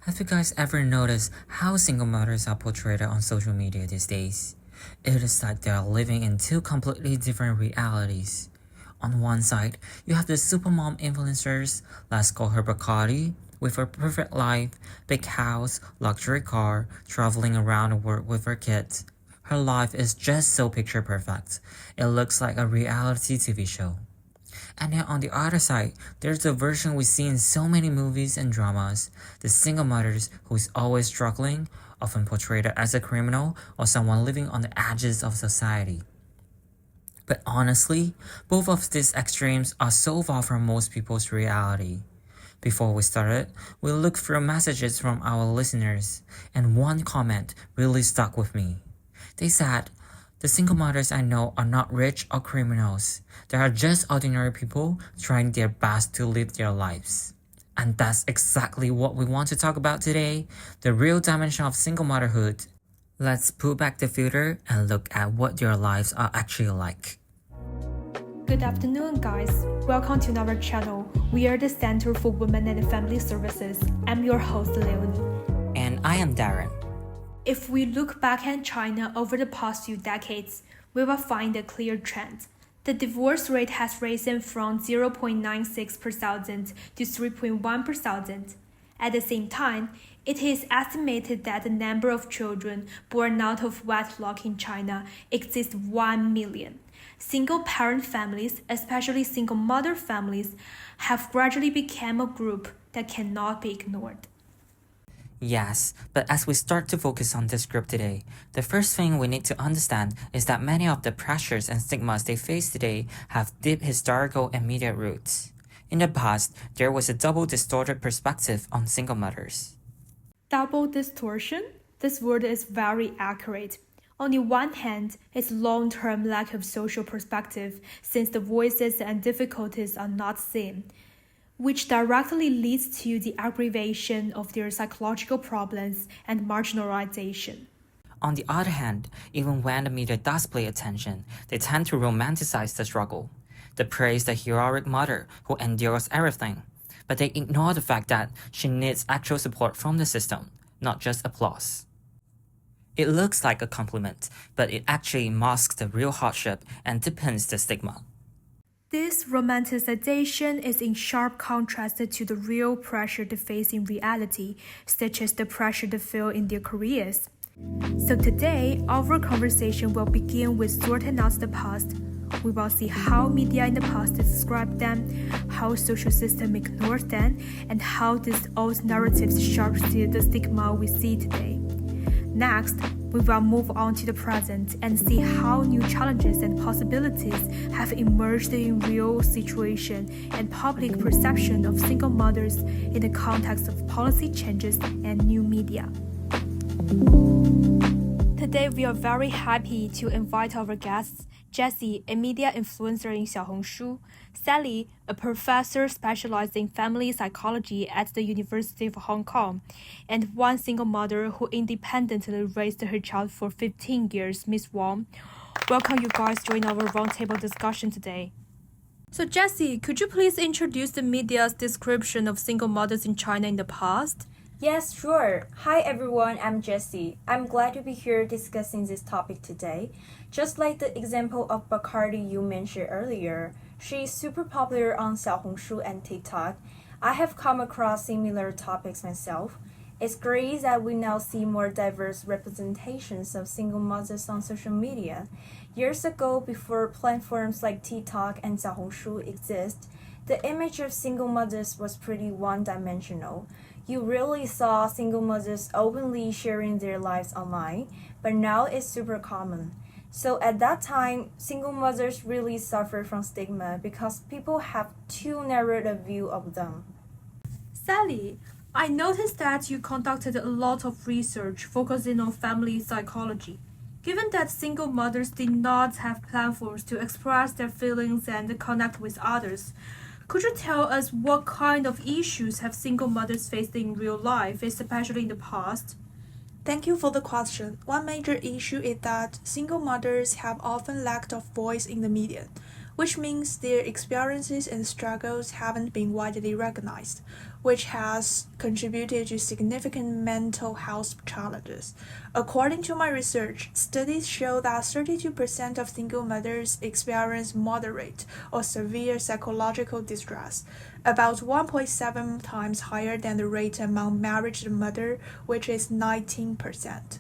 Have you guys ever noticed how single mothers are portrayed on social media these days? It is like they are living in two completely different realities. On one side, you have the supermom influencers, let's call her Bacardi, with her perfect life, big house, luxury car, traveling around the world with her kids. Her life is just so picture perfect. It looks like a reality TV show. And then on the other side, there's the version we see in so many movies and dramas, the single mothers who is always struggling, often portrayed as a criminal or someone living on the edges of society. But honestly, both of these extremes are so far from most people's reality. Before we started, we looked through messages from our listeners, and one comment really stuck with me. They said, "The single mothers I know are not rich or criminals. They are just ordinary people trying their best to live their lives." And that's exactly what we want to talk about today, the real dimension of single motherhood. Let's pull back the filter and look at what your lives are actually like. Good afternoon, guys. Welcome to our channel. We are the Center for Women and Family Services. I'm your host, Leonie. And I am Darren. If we look back at China over the past few decades, we will find a clear trend. The divorce rate has risen from 0.96 per thousand to 3.1 per thousand. At the same time, it is estimated that the number of children born out of wedlock in China exceeds 1 million. Single-parent families, especially single-mother families, have gradually become a group that cannot be ignored. Yes, but as we start to focus on this group today, the first thing we need to understand is that many of the pressures and stigmas they face today have deep historical and media roots. In the past, there was a double distorted perspective on single mothers. Double distortion? This word is very accurate. On the one hand, its long-term lack of social perspective, since the voices and difficulties are not seen, which directly leads to the aggravation of their psychological problems and marginalization. On the other hand, even when the media does pay attention, they tend to romanticize the struggle. They praise the heroic mother who endures everything, but they ignore the fact that she needs actual support from the system, not just applause. It looks like a compliment, but it actually masks the real hardship and deepens the stigma. This romanticization is in sharp contrast to the real pressure they face in reality, such as the pressure they feel in their careers. So today, our conversation will begin with sorting out the past. We will see how media in the past described them, how social system ignores them, and how these old narratives shape the stigma we see today. Next, we will move on to the present and see how new challenges and possibilities have emerged in real situation and public perception of single mothers in the context of policy changes and new media. Today, we are very happy to invite our guests, Jessie, a media influencer in Xiaohongshu, Sally, a professor specialized in family psychology at the University of Hong Kong, and one single mother who independently raised her child for 15 years, Miss Wang. Welcome you guys join our roundtable discussion today. So Jessie, could you please introduce the media's description of single mothers in China in the past? Yes, sure. Hi everyone, I'm Jessie. I'm glad to be here discussing this topic today. Just like the example of Bacardi you mentioned earlier, she is super popular on Xiaohongshu and TikTok. I have come across similar topics myself. It's great that we now see more diverse representations of single mothers on social media. Years ago, before platforms like TikTok and Xiaohongshu exist, the image of single mothers was pretty one-dimensional. You really saw single mothers openly sharing their lives online, but now it's super common. So at that time, single mothers really suffer from stigma because people have too narrow a view of them. Sally, I noticed that you conducted a lot of research focusing on family psychology. Given that single mothers did not have platforms to express their feelings and connect with others, could you tell us what kind of issues have single mothers faced in real life, especially in the past? Thank you for the question. One major issue is that single mothers have often lacked a voice in the media. which means their experiences and struggles haven't been widely recognized, which has contributed to significant mental health challenges. According to my research, studies show that 32% of single mothers experience moderate or severe psychological distress, about 1.7 times higher than the rate among married mothers, which is 19%.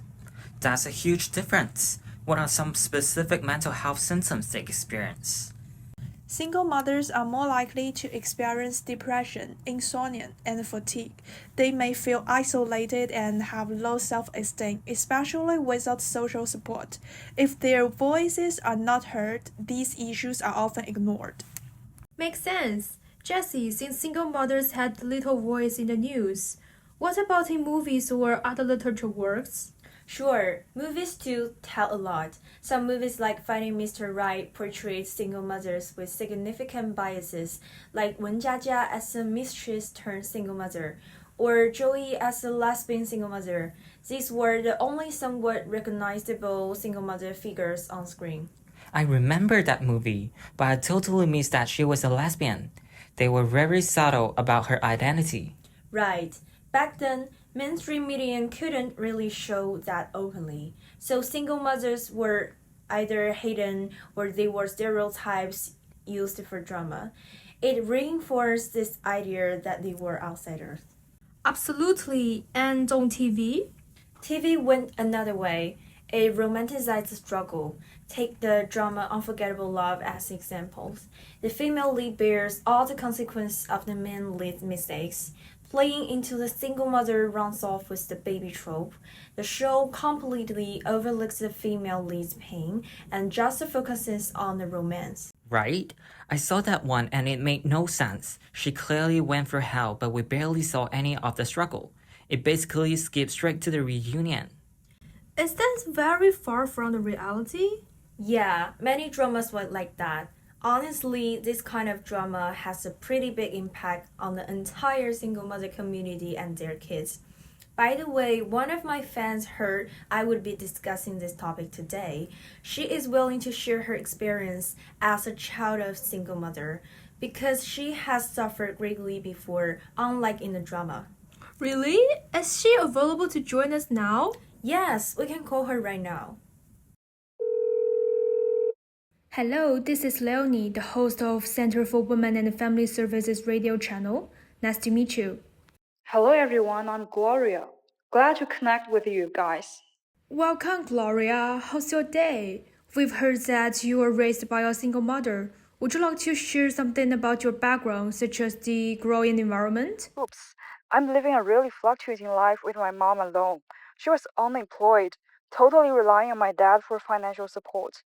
That's a huge difference. What are some specific mental health symptoms they experience? Single mothers are more likely to experience depression, insomnia, and fatigue. They may feel isolated and have low self-esteem, especially without social support. If their voices are not heard, these issues are often ignored. Makes sense. Jessie, since single mothers had little voice in the news, what about in movies or other literature works? Sure, movies too tell a lot. Some movies like Finding Mr. Right portrayed single mothers with significant biases, like Wen Jiajia as a mistress turned single mother, or Joey as a lesbian single mother. These were the only somewhat recognizable single mother figures on screen. I remember that movie, but I totally missed that she was a lesbian. They were very subtle about her identity. Right. Back then, mainstream media couldn't really show that openly, so single mothers were either hidden or they were stereotypes used for drama. It reinforced this idea that they were outsiders. Absolutely. And on TV? TV went another way. It romanticized the struggle. Take the drama Unforgettable Love as examples. The female lead bears all the consequences of the male lead's mistakes. Playing into the single mother runs off with the baby trope, the show completely overlooks the female lead's pain and just focuses on the romance. Right? I saw that one and it made no sense. She clearly went through hell, but we barely saw any of the struggle. It basically skipped straight to the reunion. Is that very far from the reality? Yeah, many dramas went like that. Honestly, this kind of drama has a pretty big impact on the entire single mother community and their kids. By the way, one of my fans heard I would be discussing this topic today. She is willing to share her experience as a child of single mother because she has suffered greatly before, unlike in the drama. Really? Is she available to join us now? Yes, we can call her right now. Hello, this is Leonie, the host of Center for Women and Family Services radio channel. Nice to meet you. Hello everyone, I'm Gloria. Glad to connect with you guys. Welcome, Gloria. How's your day? We've heard that you were raised by a single mother. Would you like to share something about your background, such as the growing environment? Oops, I'm living a really fluctuating life with my mom alone. She was unemployed, totally relying on my dad for financial support.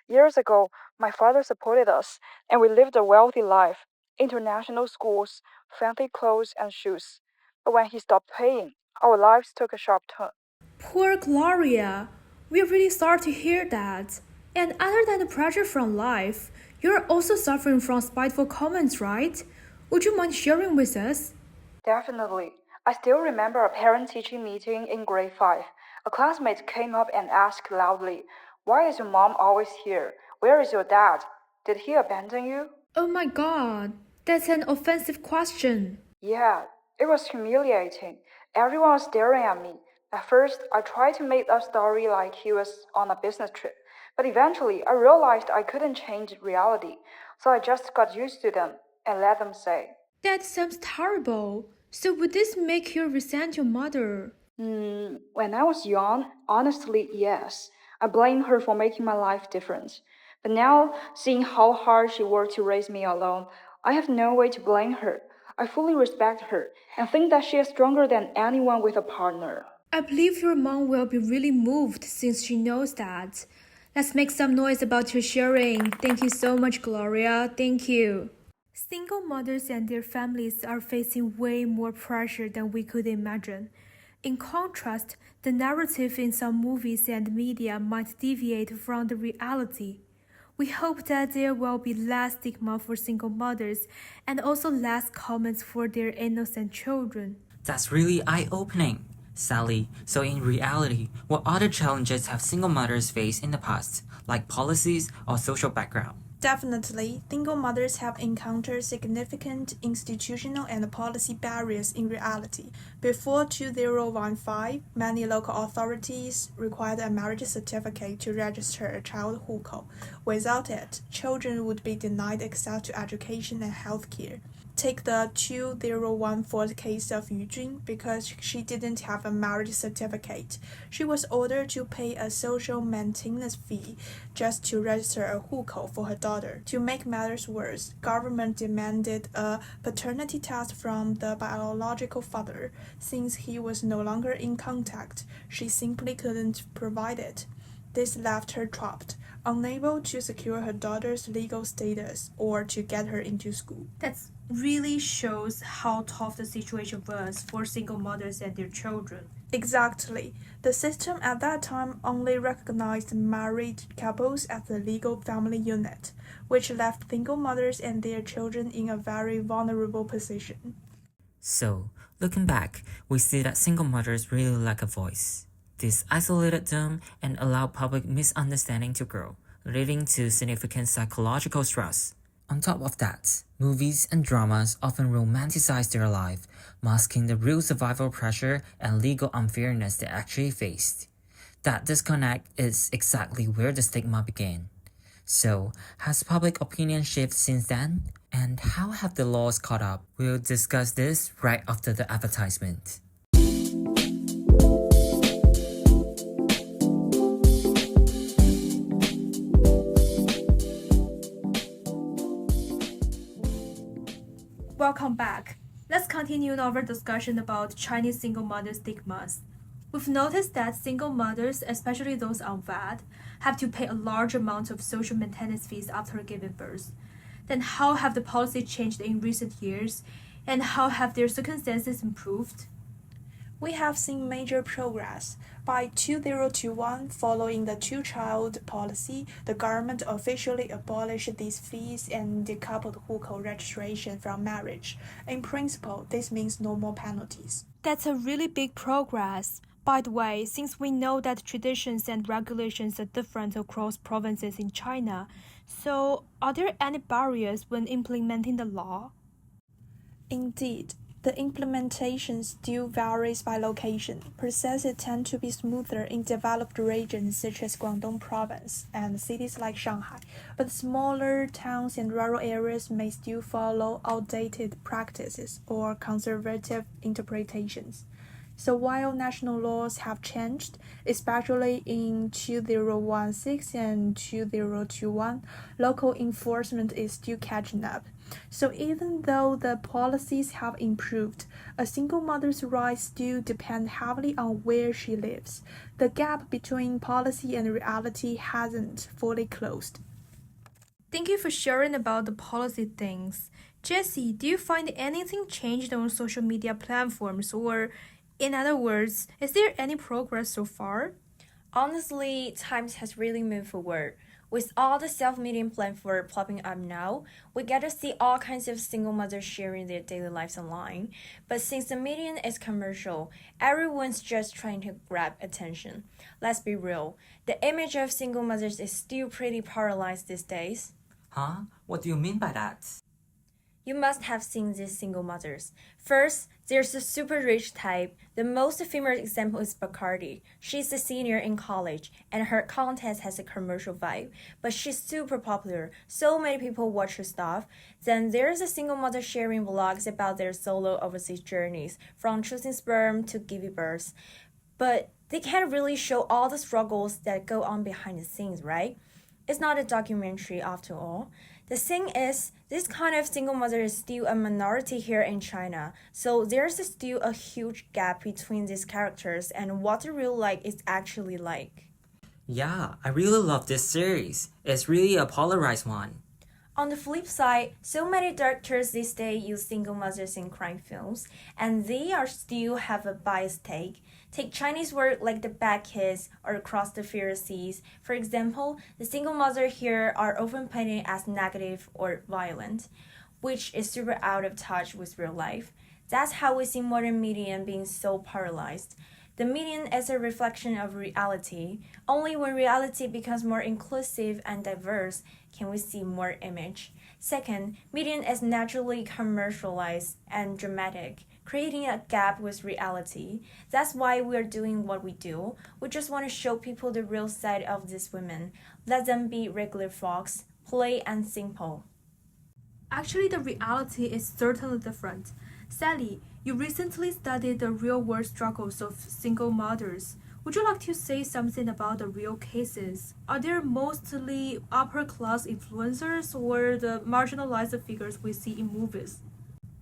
Years ago, my father supported us, and we lived a wealthy life, international schools, fancy clothes and shoes. But when he stopped paying, our lives took a sharp turn. Poor Gloria. We're really sorry to hear that. And other than the pressure from life, you're also suffering from spiteful comments, right? Would you mind sharing with us? Definitely. I still remember a parent-teacher meeting in grade 5. A classmate came up and asked loudly, "Why is your mom always here? Where is your dad? Did he abandon you?" Oh my god, that's an offensive question. Yeah, it was humiliating. Everyone was staring at me. At first, I tried to make a story like he was on a business trip, but eventually I realized I couldn't change reality, so I just got used to them and let them say. That sounds terrible. So would this make you resent your mother? When I was young, honestly, yes. I blame her for making my life different. But now, seeing how hard she worked to raise me alone, I have no way to blame her. I fully respect her and think that she is stronger than anyone with a partner. I believe your mom will be really moved since she knows that. Let's make some noise about your sharing. Thank you so much, Gloria. Thank you. Single mothers and their families are facing way more pressure than we could imagine. In contrast, the narrative in some movies and media might deviate from the reality. We hope that there will be less stigma for single mothers and also less comments for their innocent children. That's really eye-opening. Sally, so in reality, what other challenges have single mothers faced in the past, like policies or social background? Definitely, single mothers have encountered significant institutional and policy barriers in reality. Before 2015, many local authorities required a marriage certificate to register a child hukou. Without it, children would be denied access to education and healthcare. Take the 2014 case of Yujun. Because she didn't have a marriage certificate, she was ordered to pay a social maintenance fee just to register a hukou for her daughter. To make matters worse, government demanded a paternity test from the biological father. Since he was no longer in contact, she simply couldn't provide it. This left her trapped, unable to secure her daughter's legal status or to get her into school. That really shows how tough the situation was for single mothers and their children. Exactly. The system at that time only recognized married couples as the legal family unit, which left single mothers and their children in a very vulnerable position. So, looking back, we see that single mothers really lack a voice. This isolated them and allowed public misunderstanding to grow, leading to significant psychological stress. On top of that, movies and dramas often romanticize their life, masking the real survival pressure and legal unfairness they actually faced. That disconnect is exactly where the stigma began. So, has public opinion shifted since then? And how have the laws caught up? We'll discuss this right after the advertisement. Welcome back. Let's continue our discussion about Chinese single mother stigmas. We've noticed that single mothers, especially those unwed, have to pay a large amount of social maintenance fees after giving birth. Then how have the policy changed in recent years, and how have their circumstances improved? We have seen major progress. By 2021, following the two-child policy, the government officially abolished these fees and decoupled hukou registration from marriage. In principle, this means no more penalties. That's a really big progress. By the way, since we know that traditions and regulations are different across provinces in China, so are there any barriers when implementing the law? Indeed, the implementation still varies by location. Processes tend to be smoother in developed regions such as Guangdong province and cities like Shanghai, but smaller towns and rural areas may still follow outdated practices or conservative interpretations. So while national laws have changed, especially in 2016 and 2021, local enforcement is still catching up. So even though the policies have improved, a single mother's rights still depend heavily on where she lives. The gap between policy and reality hasn't fully closed. Thank you for sharing about the policy things. Jessie, do you find anything changed on social media platforms, or in other words, is there any progress so far? Honestly, times has really moved forward. With all the self-media platforms popping up now, we get to see all kinds of single mothers sharing their daily lives online. But since the medium is commercial, everyone's just trying to grab attention. Let's be real, the image of single mothers is still pretty polarized these days. Huh? What do you mean by that? You must have seen these single mothers. First, there's the super rich type. The most famous example is Bacardi. She's a senior in college, and her content has a commercial vibe, but she's super popular. So many people watch her stuff. Then there's a single mother sharing vlogs about their solo overseas journeys, from choosing sperm to giving birth. But they can't really show all the struggles that go on behind the scenes, right? It's not a documentary after all. The thing is, this kind of single mother is still a minority here in China, so there's still a huge gap between these characters and what the real life is actually like. Yeah, I really love this series. It's really a polarized one. On the flip side, so many directors these days use single mothers in crime films, and they are still have a biased take. Take Chinese work like The Bad Kids or Across the Pharisees. For example, the single mothers here are often painted as negative or violent, which is super out of touch with real life. That's how we see modern media being so polarized. The median is a reflection of reality. Only when reality becomes more inclusive and diverse can we see more image. Second, median is naturally commercialized and dramatic, creating a gap with reality. That's why we're doing what we do. We just want to show people the real side of these women. Let them be regular folks, play and simple. Actually, the reality is certainly different. Sally, you recently studied the real-world struggles of single mothers. Would you like to say something about the real cases? Are there mostly upper-class influencers or the marginalized figures we see in movies?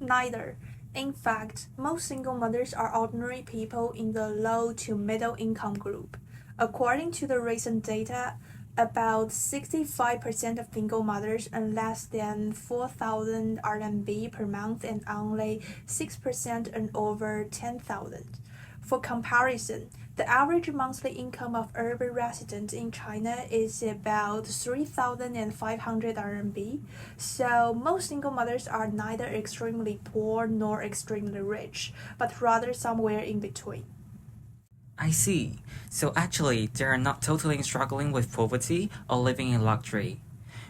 Neither. In fact, most single mothers are ordinary people in the low to middle income group. According to the recent data, about 65% of single mothers earn less than 4,000 RMB per month and only 6% earn over 10,000. For comparison, the average monthly income of urban residents in China is about 3,500 RMB, so most single mothers are neither extremely poor nor extremely rich, but rather somewhere in between. I see. So actually, they are not totally struggling with poverty or living in luxury.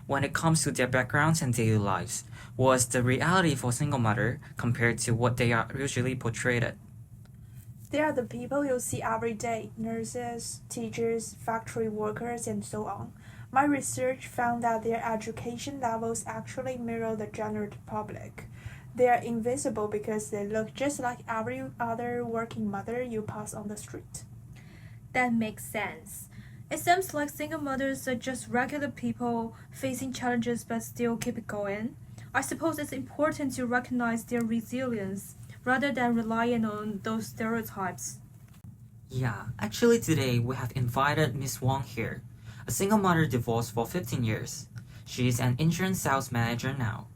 When it comes to their backgrounds and daily lives, what's the reality for single mother compared to what they are usually portrayed? They are the people you see every day: nurses, teachers, factory workers, and so on. My research found that their education levels actually mirror the general public. They are invisible because they look just like every other working mother you pass on the street. That makes sense. It seems like single mothers are just regular people facing challenges but still keep it going. I suppose it's important to recognize their resilience rather than relying on those stereotypes. Yeah, actually today we have invited Miss Wang here, a single mother divorced for 15 years. She is an insurance sales manager now.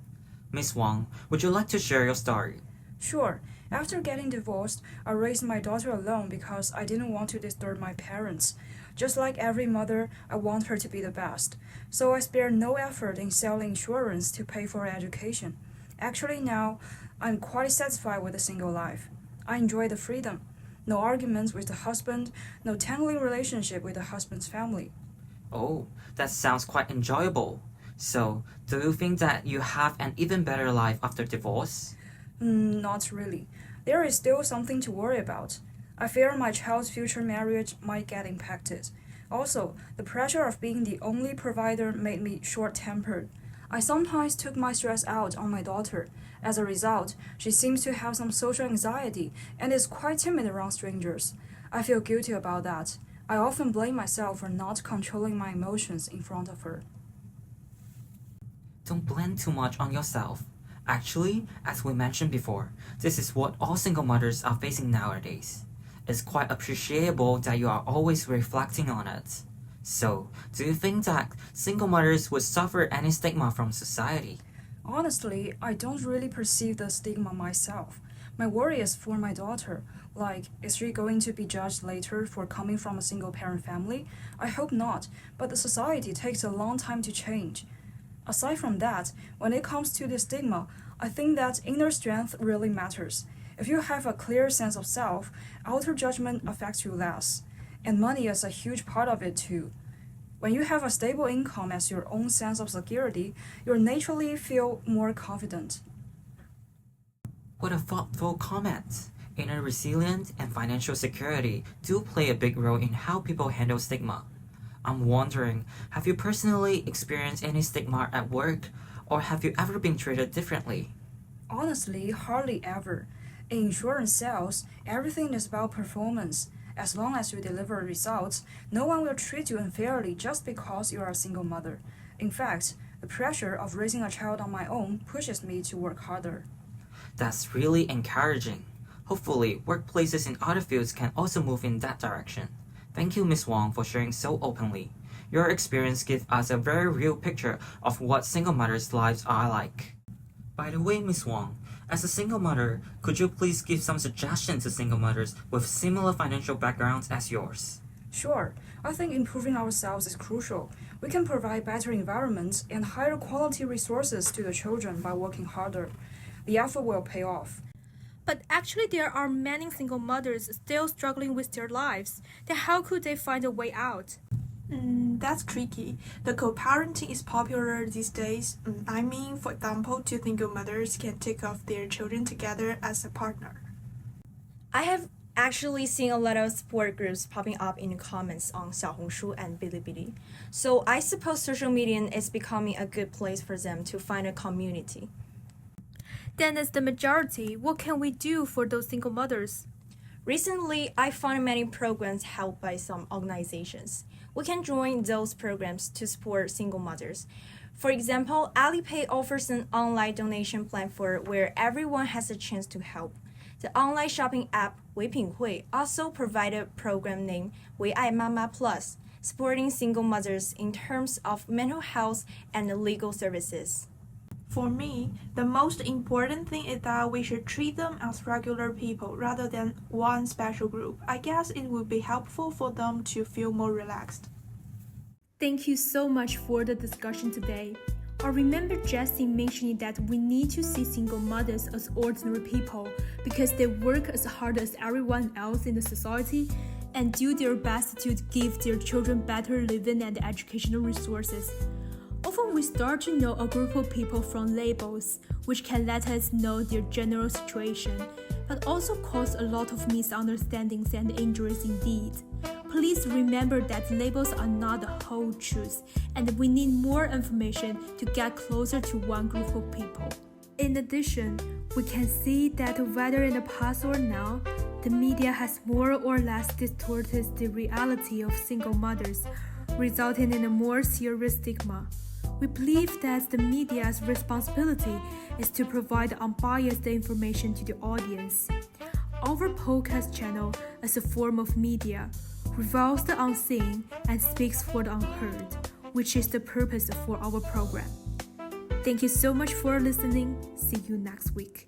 Miss Wang, would you like to share your story? Sure. After getting divorced, I raised my daughter alone because I didn't want to disturb my parents. Just like every mother, I want her to be the best. So I spared no effort in selling insurance to pay for her education. Actually now, I'm quite satisfied with a single life. I enjoy the freedom. No arguments with the husband, no tangling relationship with the husband's family. Oh, that sounds quite enjoyable. So, do you think that you have an even better life after divorce? Not really. There is still something to worry about. I fear my child's future marriage might get impacted. Also, the pressure of being the only provider made me short-tempered. I sometimes took my stress out on my daughter. As a result, she seems to have some social anxiety and is quite timid around strangers. I feel guilty about that. I often blame myself for not controlling my emotions in front of her. Don't blame too much on yourself. Actually, as we mentioned before, this is what all single mothers are facing nowadays. It's quite appreciable that you are always reflecting on it. So, do you think that single mothers would suffer any stigma from society? Honestly, I don't really perceive the stigma myself. My worry is for my daughter. Like, is she going to be judged later for coming from a single-parent family? I hope not, but the society takes a long time to change. Aside from that, when it comes to the stigma, I think that inner strength really matters. If you have a clear sense of self, outer judgment affects you less. And money is a huge part of it too. When you have a stable income as your own sense of security, you naturally feel more confident. What a thoughtful comment. Inner resilience and financial security do play a big role in how people handle stigma. I'm wondering, have you personally experienced any stigma at work, or have you ever been treated differently? Honestly, hardly ever. In insurance sales, everything is about performance. As long as you deliver results, no one will treat you unfairly just because you are a single mother. In fact, the pressure of raising a child on my own pushes me to work harder. That's really encouraging. Hopefully, workplaces in other fields can also move in that direction. Thank you, Ms. Wang, for sharing so openly. Your experience gives us a very real picture of what single mothers' lives are like. By the way, Ms. Wang, as a single mother, could you please give some suggestions to single mothers with similar financial backgrounds as yours? Sure, I think improving ourselves is crucial. We can provide better environments and higher quality resources to the children by working harder. The effort will pay off. But actually, there are many single mothers still struggling with their lives. Then how could they find a way out? That's tricky. The co-parenting is popular these days. For example, two single mothers can take care of their children together as a partner. I have actually seen a lot of support groups popping up in the comments on Xiaohongshu and Bilibili. So I suppose social media is becoming a good place for them to find a community. Then, as the majority, what can we do for those single mothers? Recently, I found many programs held by some organizations. We can join those programs to support single mothers. For example, Alipay offers an online donation platform where everyone has a chance to help. The online shopping app 唯品会 also provided a program named 唯爱妈妈 Plus, supporting single mothers in terms of mental health and legal services. For me, the most important thing is that we should treat them as regular people rather than one special group. I guess it would be helpful for them to feel more relaxed. Thank you so much for the discussion today. I remember Jessie mentioning that we need to see single mothers as ordinary people because they work as hard as everyone else in the society and do their best to give their children better living and educational resources. Often we start to know a group of people from labels, which can let us know their general situation, but also cause a lot of misunderstandings and injuries indeed. Please remember that labels are not the whole truth, and we need more information to get closer to one group of people. In addition, we can see that whether in the past or now, the media has more or less distorted the reality of single mothers, resulting in a more serious stigma. We believe that the media's responsibility is to provide unbiased information to the audience. Our podcast channel, as a form of media, reveals the unseen and speaks for the unheard, which is the purpose for our program. Thank you so much for listening. See you next week.